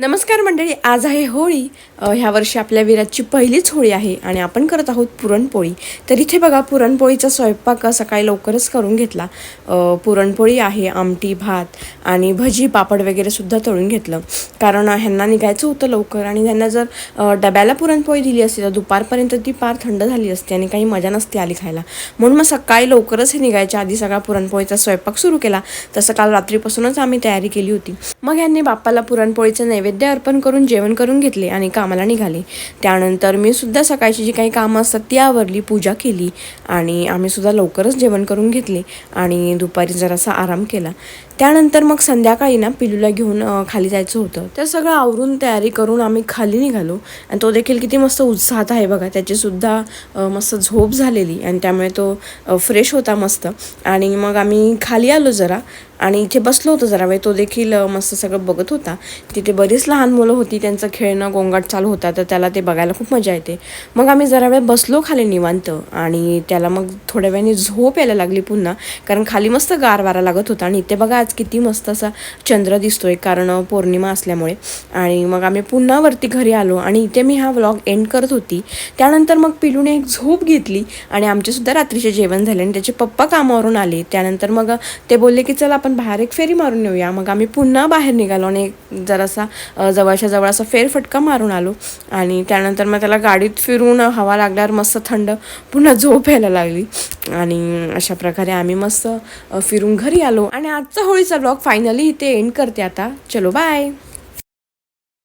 नमस्कार मंडळी, आज आहे होळी. ह्या वर्षी आपल्या विराजची पहिलीच होळी आहे आणि आपण करत आहोत पुरणपोळी. तर इथे बघा, पुरणपोळीचा स्वयंपाक सकाळी लवकरच करून घेतला. पुरणपोळी आहे, आमटी, भात आणि भजी पापड वगैरे सुद्धा तळून घेतलं, कारण ह्यांना निघायचं होतं लवकर. आणि त्यांना जर डब्याला पुरणपोळी दिली असती तर दुपारपर्यंत ती फार थंड झाली असती आणि काही मजा नसती आली खायला. म्हणून मग सकाळी लवकरच हे निघायच्या आधी सगळा पुरणपोळीचा स्वयंपाक सुरू केला. तसं काल रात्रीपासूनच आम्ही तयारी केली होती. मग यांनी बाप्पाला पुरणपोळीचं नैवेद्य अर्पण करून जेवण करून घेतले आणि कामाला निघाले. त्यानंतर मी सुद्धा सकाळची जी काही कामं असतात ती आवरली, पूजा केली आणि आम्ही सुद्धा लवकरच जेवण करून घेतले आणि दुपारी जरासा आराम केला. त्यानंतर मग संध्याकाळी ना पिलूला घेऊन खाली जायचं होतं. तर सगळं आवरून तयारी करून आम्ही खाली निघालो आणि तो देखील किती मस्त उत्साहात आहे बघा. त्याचीसुद्धा मस्त झोप झालेली आणि त्यामुळे तो फ्रेश होता मस्त. आणि मग आम्ही खाली आलो जरा आणि इथे बसलो होतो जरा वेळ. तो देखील मस्त सगळं बघत होता. तिथे बरीच लहान मुलं होती, त्यांचं खेळणं गोंगाट चालू होता, तर त्याला ते बघायला खूप मजा येते. मग आम्ही जरा वेळ बसलो खाली निवांत आणि त्याला मग थोड्या वेळाने झोप यायला लागली पुन्हा, कारण खाली मस्त गार वारा लागत होता. आणि इथे बघा आज किती मस्त असा चंद्र दिसतोय, कारण पौर्णिमा असल्यामुळे. आणि मग आम्ही पुन्हा वरती घरी आलो आणि इथे मी हा व्लॉग एंड करत होती. त्यानंतर मग पिलूने एक झोप घेतली आणि आमचेसुद्धा रात्रीचे जेवण झाले आणि त्याचे पप्पा कामावरून आले. त्यानंतर मग ते बोलले की चला आपण बाहेर एक फेरी मारून येऊया. मग आम्ही पुन्हा बाहेर निघालो आणि जरासा जवळच्या जवळ असा फेरफटका मारून आलो. आणि त्यानंतर मग त्याला गाडीत फिरून हवा लागल्यावर मस्त थंड पुन्हा झोप यायला लागली. आणि अशा प्रकारे आम्ही मस्त फिरून घरी आलो. आणि आजचा होळीचा व्लॉग फायनली इथे एंड करते आता. चलो बाय.